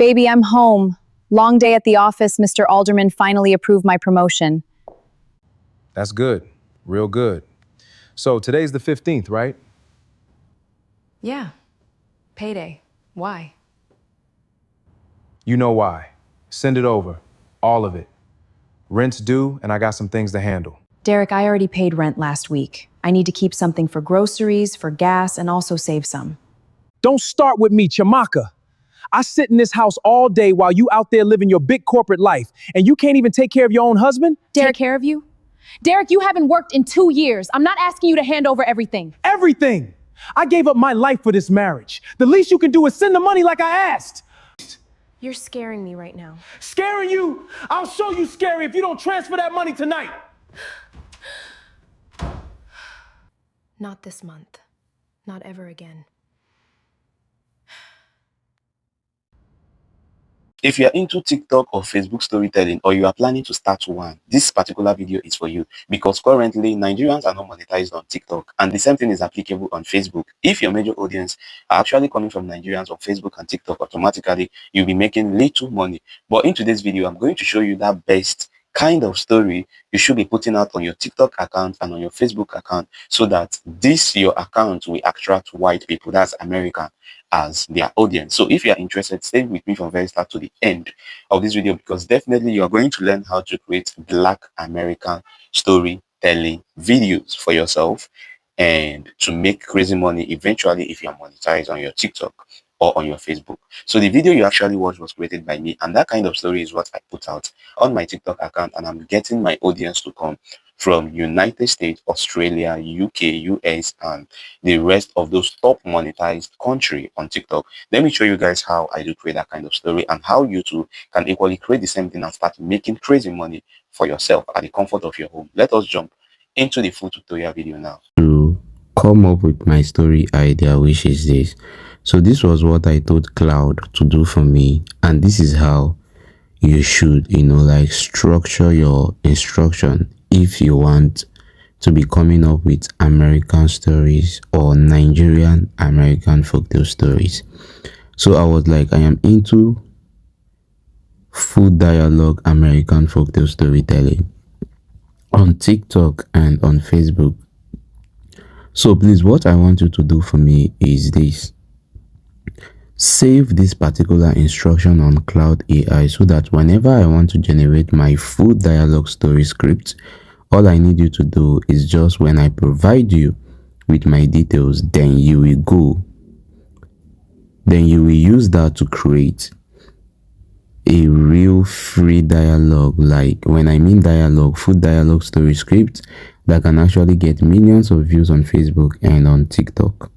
Baby, I'm home. Long day at the office. Mr. Alderman finally approved my promotion. That's good. Real good. So today's the 15th, right? Yeah. Payday. Why? You know why. Send it over. All of it. Rent's due, and I got some things to handle. Derek, I already paid rent last week. I need to keep something for groceries, for gas, and also save some. Don't start with me, Chamaka. I sit in this house all day while you out there living your big corporate life, and you can't even take care of your own husband? Derek, take care of you? Derek, you haven't worked in 2 years. I'm not asking you to hand over everything. Everything! I gave up my life for this marriage. The least you can do is send the money like I asked. You're scaring me right now. Scaring you? I'll show you scary if you don't transfer that money tonight. Not this month. Not ever again. If you are into TikTok or Facebook storytelling, or you are planning to start one, this particular video is for you, because currently Nigerians are not monetized on TikTok, and the same thing is applicable on Facebook. If your major audience are actually coming from Nigerians on Facebook and TikTok, automatically you'll be making little money. But in today's video, I'm going to show you that best kind of story you should be putting out on your TikTok account and on your Facebook account, so that your account will attract white people, that's American, as their audience. So if you are interested, stay with me from very start to the end of this video, because definitely you are going to learn how to create Black American storytelling videos for yourself and to make crazy money eventually if you are monetized on your TikTok or on your Facebook. So the video you actually watched was created by me, and that kind of story is what I put out on my TikTok account, and I'm getting my audience to come from United States, Australia, UK, US, and the rest of those top monetized country on TikTok. Let me show you guys how I do create that kind of story, and how you too can equally create the same thing and start making crazy money for yourself at the comfort of your home. Let us jump into the full tutorial video now. To come up with my story idea, which is this. So this was what I told Cloud to do for me, and this is how you should, like, structure your instruction if you want to be coming up with American stories or Nigerian American folktale stories. So I was like, I am into full dialogue American folktale storytelling on TikTok and on Facebook. So please, what I want you to do for me is this. Save this particular instruction on Cloud AI, so that whenever I want to generate my full dialogue story script, all I need you to do is just, when I provide you with my details, then you will use that to create a real free dialogue. Like, when I mean dialogue, full dialogue story script that can actually get millions of views on Facebook and on TikTok.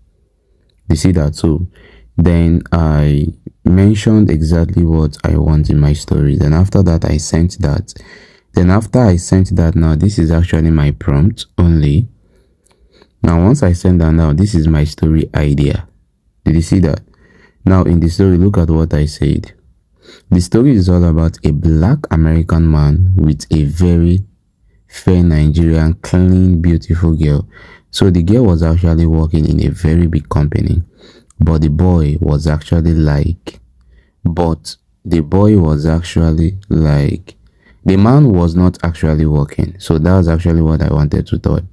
You see that? So then I mentioned exactly what I want in my story. Then after that, I sent that. Then after I sent that, now this is actually my prompt only. Now once I send that, now this is my story idea. Did you see that? Now in the story, look at what I said. The story is all about a Black American man with a very fair Nigerian, clean, beautiful girl. So the girl was actually working in a very big company, but the boy was actually like, the man was not actually working. So that was actually what I wanted to thought.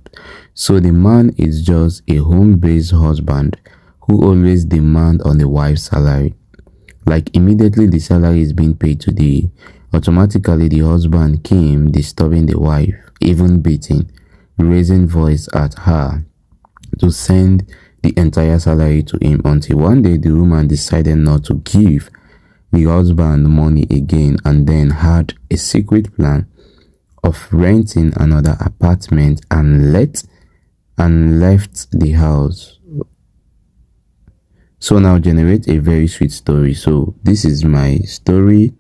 So the man is just a home-based husband who always demand on the wife's salary. Like, immediately the salary is being paid today, automatically the husband came disturbing the wife, even beating, raising voice at her to send the entire salary to him, until one day the woman decided not to give the husband money again, and then had a secret plan of renting another apartment and left the house. So now generate a very sweet story. So this is my story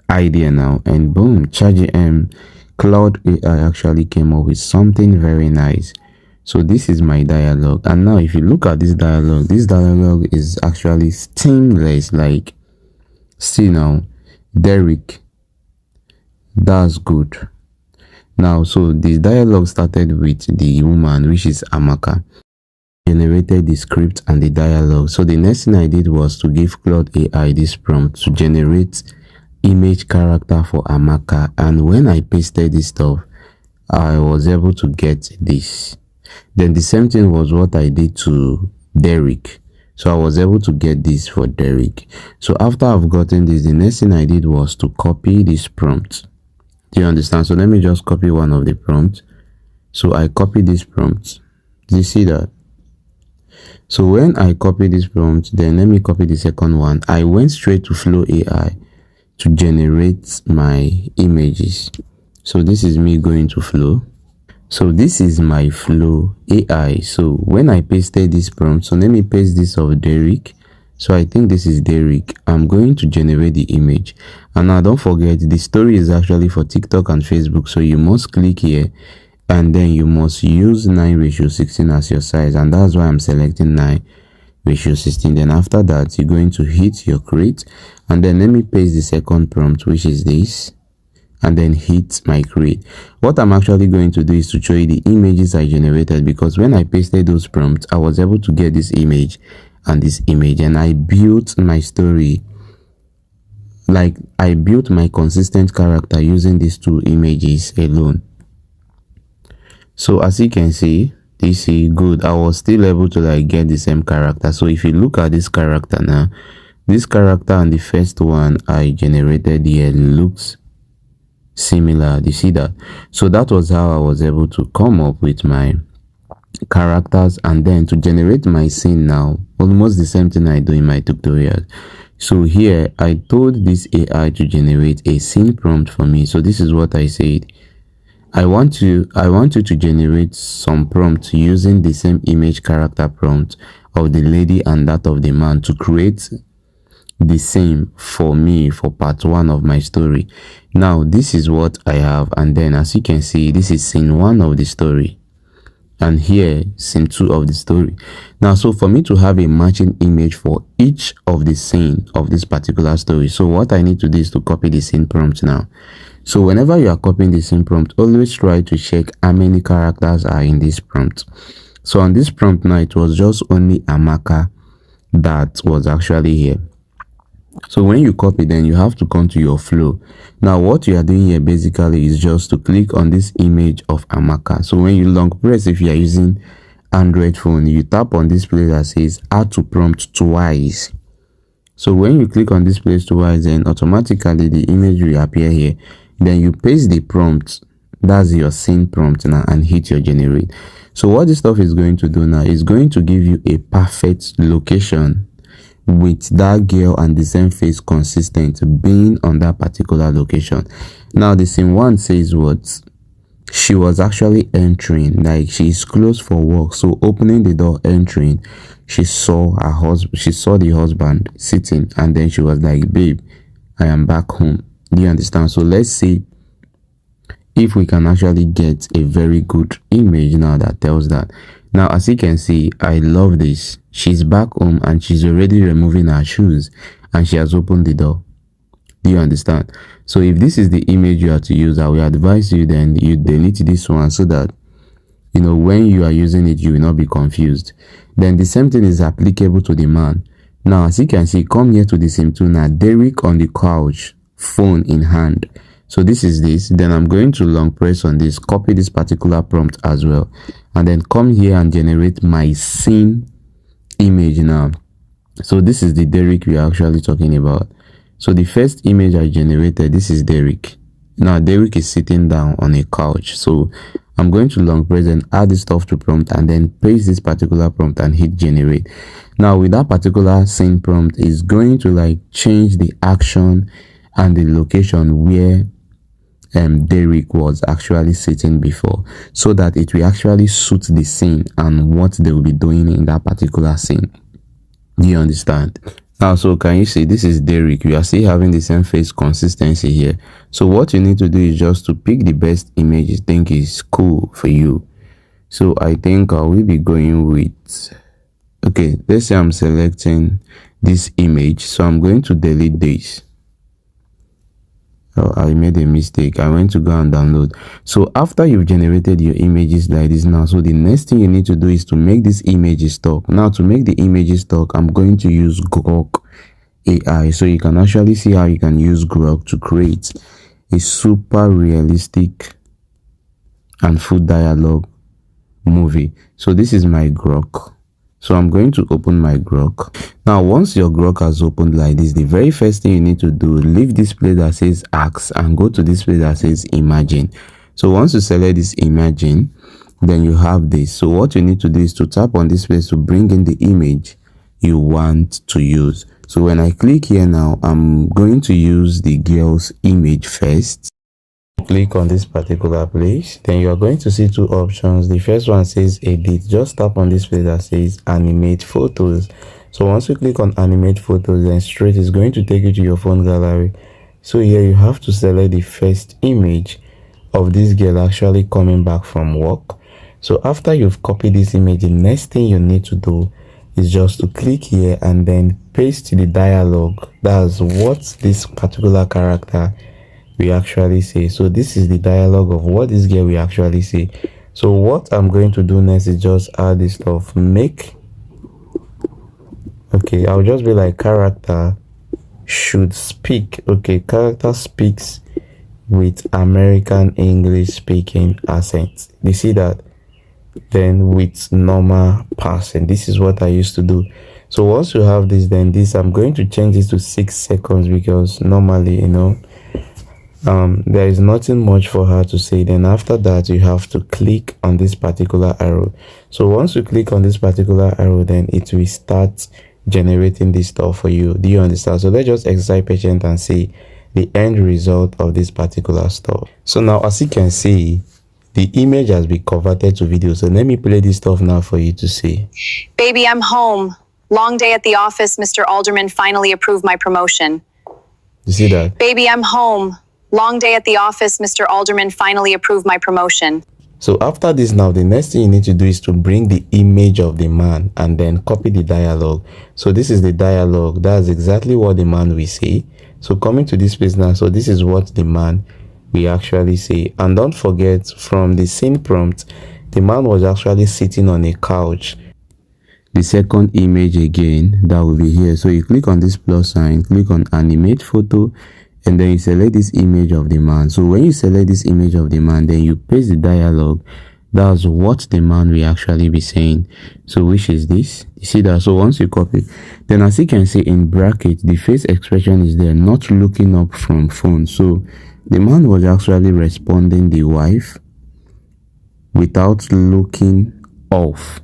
idea now, and boom, ChatGPT Cloud AI actually came up with something very nice. So this is my dialogue, and now if you look at this dialogue is actually seamless. Like, see now, Derek, that's good. Now, so this dialogue started with the woman, which is Amaka. generated the script and the dialogue. So the next thing I did was to give Claude AI this prompt to generate image character for Amaka, and when I pasted this stuff, I was able to get this. Then the same thing was what I did to Derek. So I was able to get this for Derek. So after I've gotten this, the next thing I did was to copy this prompt. Do you understand? So let me just copy one of the prompts. So I copy this prompt. Do you see that? So when I copy this prompt, then let me copy the second one. I went straight to Flow AI to generate my images. So this is me going to Flow. So this is my Flow AI. So when I pasted this prompt, so let me paste this of Derek. So I think this is Derek. I'm going to generate the image. And now don't forget, the story is actually for TikTok and Facebook. So you must click here and then you must use 9:16 as your size. And that's why I'm selecting 9:16. Then after that, you're going to hit your create. And then let me paste the second prompt, which is this. And then hit my create. What I'm actually going to do is to show you the images I generated, because when I pasted those prompts, I was able to get this image and this image, and I built my story, like I built my consistent character using these two images alone. So as you can see, this is good. I was still able to like get the same character. So if you look at this character now, this character and the first one I generated here looks similar. Do you see that? So that was how I was able to come up with my characters, and then to generate my scene now, almost the same thing I do in my tutorial. So here I told this AI to generate a scene prompt for me. So this is what I said. I want you to generate some prompt using the same image character prompt of the lady and that of the man to create the same for me for part 1 of my story. Now this is what I have, and then as you can see, this is scene 1 of the story, and here scene 2 of the story. Now, so for me to have a matching image for each of the scene of this particular story, so what I need to do is to copy the scene prompt now. So whenever you are copying the scene prompt, always try to check how many characters are in this prompt. So on this prompt now, it was just only Amaka that was actually here. So when you copy, then you have to come to your flow. Now what you are doing here basically is just to click on this image of Amaka. So when you long press, if you are using Android phone, you tap on this place that says add to prompt twice. So when you click on this place twice, then automatically the image will appear here. Then you paste the prompt, that's your scene prompt now, and hit your generate. So what this stuff is going to do now is going to give you a perfect location with that girl and the same face consistent being on that particular location. Now the scene 1 says what she was actually entering, like she is closed for work, so opening the door, entering, she saw her husband, she saw the husband sitting, and then she was like, babe, I am back home. Do you understand? So let's see if we can actually get a very good image now that tells that. Now as you can see, I love this. She's back home and she's already removing her shoes and she has opened the door. Do you understand? So if this is the image you have to use, I will advise you then you delete this one, so that you know when you are using it you will not be confused. Then the same thing is applicable to the man. Now as you can see, come here to the same tool now, Derek on the couch, phone in hand. So this is this. Then I'm going to long press on this, copy this particular prompt as well, and then come here and generate my scene image now. So this is the Derek we are actually talking about. So the first image I generated, this is Derek. Now Derek is sitting down on a couch. So I'm going to long press and add this stuff to prompt, and then paste this particular prompt and hit generate. Now with that particular scene prompt, is going to like change the action and the location where Derek was actually sitting before, so that it will actually suit the scene and what they will be doing in that particular scene. Do you understand? Now, so can you see this is Derek? We are still having the same face consistency here. So what you need to do is just to pick the best image you think is cool for you. So I think I will be going with, okay, let's say I'm selecting this image, so I'm going to delete this. Oh, I made a mistake. I went to go and download. So after you've generated your images like this now, so the next thing you need to do is to make this images talk. Now to make the images talk, I'm going to use Grok AI. So you can actually see how you can use Grok to create a super realistic and full dialogue movie. So this is my Grok. So I'm going to open my Grok. Now, once your Grok has opened like this, the very first thing you need to do, leave this place that says Ask and go to this place that says Imagine. So once you select this Imagine, then you have this. So what you need to do is to tap on this place to bring in the image you want to use. So when I click here now, I'm going to use the girl's image first. Click on this particular place, then you are going to see two options. The first one says edit. Just tap on this place that says animate photos. So once you click on animate photos, then straight is going to take you to your phone gallery. So here you have to select the first image of this girl actually coming back from work. So after you've copied this image, the next thing you need to do is just to click here and then paste the dialogue. That's what this particular character we actually say. So this is the dialogue of what this girl we actually say. So what I'm going to do next is just add this stuff. Okay, I'll just be like character should speak. Okay, character speaks with American English speaking accent. You see that? Then with normal passing. This is what I used to do. So once you have this, then this I'm going to change this to 6 seconds because normally, there is nothing much for her to say. Then after that, you have to click on this particular arrow. So once you click on this particular arrow, then it will start generating this stuff for you. Do you understand? So let's just exercise patience and see the end result of this particular stuff. So now, as you can see, the image has been converted to video. So let me play this stuff now for you to see. Baby, I'm home. Long day at the office. Mr. Alderman finally approved my promotion. You see that? Baby, I'm home. Long day at the office. Mr. Alderman finally approved my promotion. So after this now, the next thing you need to do is to bring the image of the man and then copy the dialogue. So this is the dialogue. That's exactly what the man will say. So coming to this place now, so this is what the man will actually say. And don't forget, from the scene prompt, the man was actually sitting on a couch. The second image again, that will be here. So you click on this plus sign, click on animate photo, and then you select this image of the man. So when you select this image of the man, then you paste the dialogue. That's what the man will actually be saying. So which is this? You see that? So once you copy, then as you can see in bracket, the face expression is there, not looking up from phone. So the man was actually responding the wife without looking off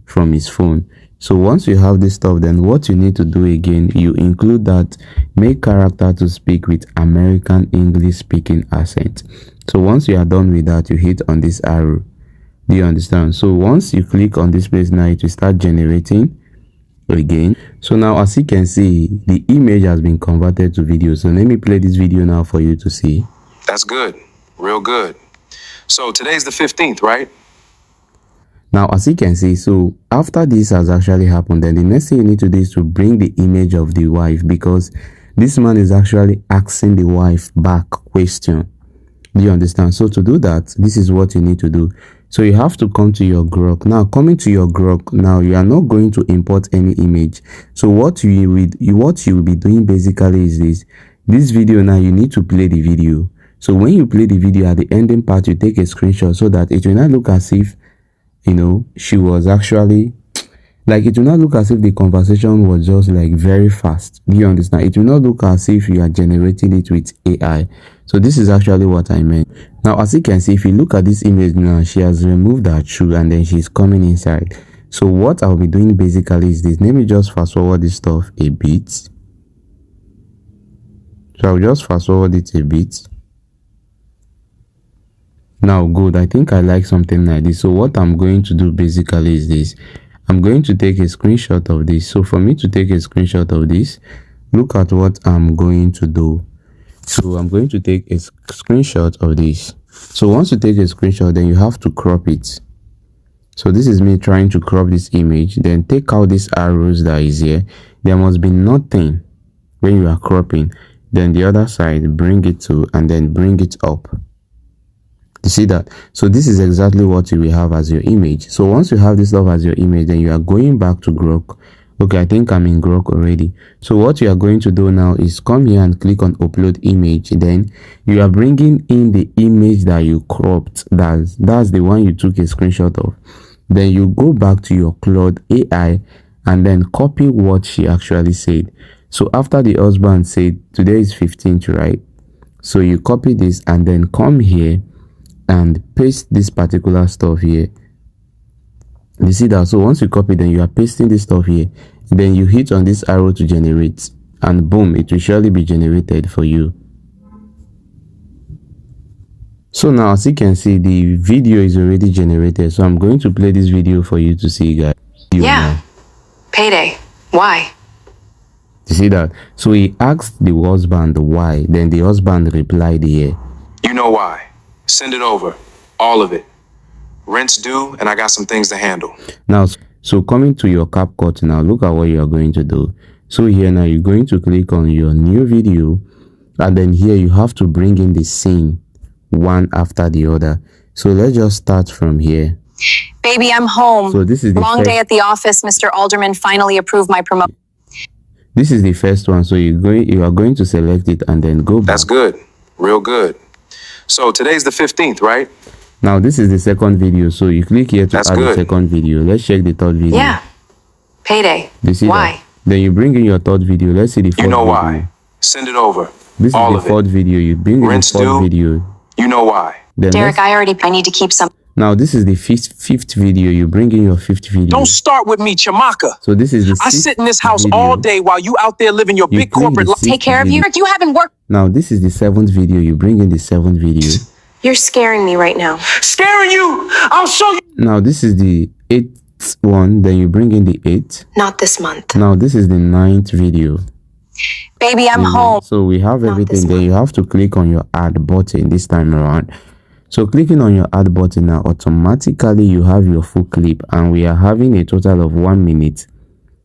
from his phone. So once you have this stuff, then what you need to do again, you include that make character to speak with American English speaking accent. So once you are done with that, you hit on this arrow. Do you understand? So once you click on this place now, it will start generating again. So now as you can see, the image has been converted to video. So let me play this video now for you to see. That's good. Real good. So today's the 15th, right? Now, as you can see, so after this has actually happened, then the next thing you need to do is to bring the image of the wife, because this man is actually asking the wife back question. Do you understand? So to do that, this is what you need to do. So you have to come to your Grok. Now, coming to your Grok, now you are not going to import any image. So what you will be doing basically is this video. Now you need to play the video. So when you play the video, at the ending part, you take a screenshot so that it will not look as if she was actually, like, it will not look as if the conversation was just like very fast. Do you understand? It will not look as if you are generating it with AI. So this is actually what I meant. Now, as you can see, if you look at this image now, she has removed her shoe and then she's coming inside. So what I'll be doing basically is this. Let me just fast forward this stuff a bit. So I'll just fast forward it a bit. Now, good. I think I like something like this. So what I'm going to do basically is this. I'm going to take a screenshot of this. So for me to take a screenshot of this, look at what I'm going to do. So I'm going to take a screenshot of this. So once you take a screenshot, then you have to crop it. So this is me trying to crop this image. Then take out these arrows that is here. There must be nothing when you are cropping. then the other side, bring it to, and then bring it up. You see that? So this is exactly what you will have as your image. So once you have this stuff as your image, then you are going back to Grok. Okay, I think I'm in Grok already. So what you are going to do now is come here and click on upload image. Then you are bringing in the image that you cropped. That's the one you took a screenshot of. Then you go back to your Claude AI and then copy what she actually said. So after the husband said today is 15th, right? So you copy this and then come here and paste this particular stuff here. You see that? So once you copy, then you are pasting this stuff here, then you hit on this arrow to generate, and boom, it will surely be generated for you. So now, as you can see, the video is already generated. So I'm going to play this video for you to see, guys. Yeah. Payday. Why? You see that? So he asked the husband why, then the husband replied here. You know why. Send it over. All of it. Rent's due, and I got some things to handle. Now, so coming to your CapCut now, look at what you are going to do. So here now, you're going to click on your new video, and then here you have to bring in the scene one after the other. So let's just start from here. Baby, I'm home. So this is the long first, day at the office. Mr. Alderman finally approved my promotion. This is the first one. So you are going to select it and then go back. That's good. Real good. So today's the 15th, right? Now this is the second video. So you click here to add the second video. Let's check the third video. Yeah. Payday. You see Why? that? Then you bring in your third video. Let's see the fourth You know video. why. Send it over. This is all the of fourth it. video. You bring in the Rent's fourth due. video. You know why. Then Derek, I need to keep some. now this is the fifth video. You bring in your fifth video. Don't start with me, Chamaka. So this is the I sixth sit in this house video. all day while you out there living your You big bring corporate the life. sixth Take care of you. video. You haven't worked. Now this is the seventh video. You bring in the seventh video. You're scaring me right now. Scaring you. I'll show you. Now this is the eighth one. Then you bring in the eighth. Not this month. Now this is the ninth video. Baby, I'm home. So we have everything. this Then you have to click on your add button this time around. So clicking on your add button now, automatically you have your full clip, and we are having a total of 1 minute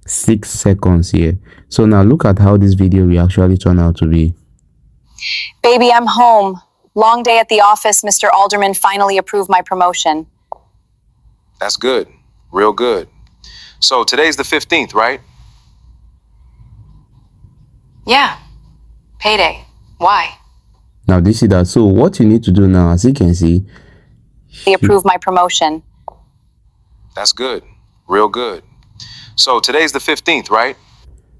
6 seconds here. So now look at how this video will actually turn out to be. Baby, I'm home. Long day at the office. Mr. Alderman finally approved my promotion. That's good. Real good. So today's the 15th, right? Yeah. Payday. Why? Now this is that. So what you need to do now, as you can see, He approved my promotion. That's good. Real good. So today's the 15th, right?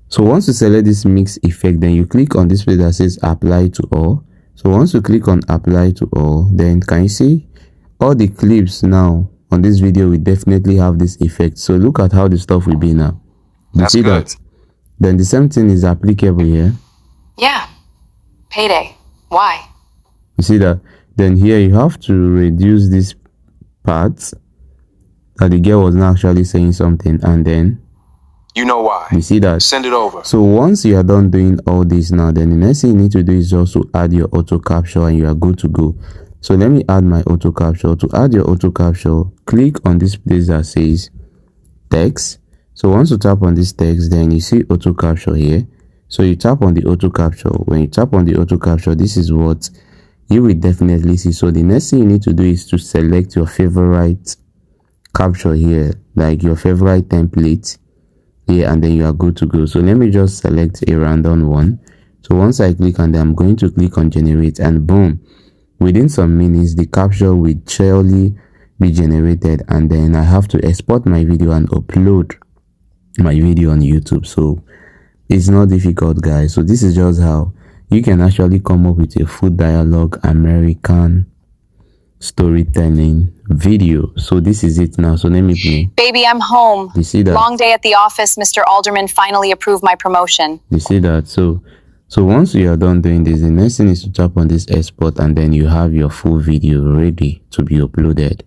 so once you select this mix effect, then you click on this place that says apply to all. So once you click on apply to all, then can you see all the clips now on this video will definitely have this effect. So look at how the stuff will be now. You That's see good. that? Then the same thing is applicable here. Yeah. Payday. Why? You see that? Then here you have to reduce this part that the girl was not actually saying something, and then You know why. you see that. Send it over. So once you are done doing all this now, then the next thing you need to do is just to add your auto capture, and you are good to go. So let me add my auto capture. To add your auto capture, click on this place that says text. So once you tap on this text, then you see auto capture here. So you tap on the auto capture. When you tap on the auto capture, this is what you will definitely see. So the next thing you need to do is to select your favorite capture here, like your favorite template here, and then you are good to go. So let me just select a random one. So once I click on them, I'm going to click on generate, and boom, within some minutes the capture will surely be generated, and then I have to export my video and upload my video on YouTube. So it's not difficult, guys. So this is just how you can actually come up with a full dialogue American storytelling video. So this is it now. So let me play. Baby, I'm home. You see that? Long day at the office. Mr. Alderman finally approved my promotion. You see that? So once you are done doing this, the next thing is to tap on this export, and then you have your full video ready to be uploaded.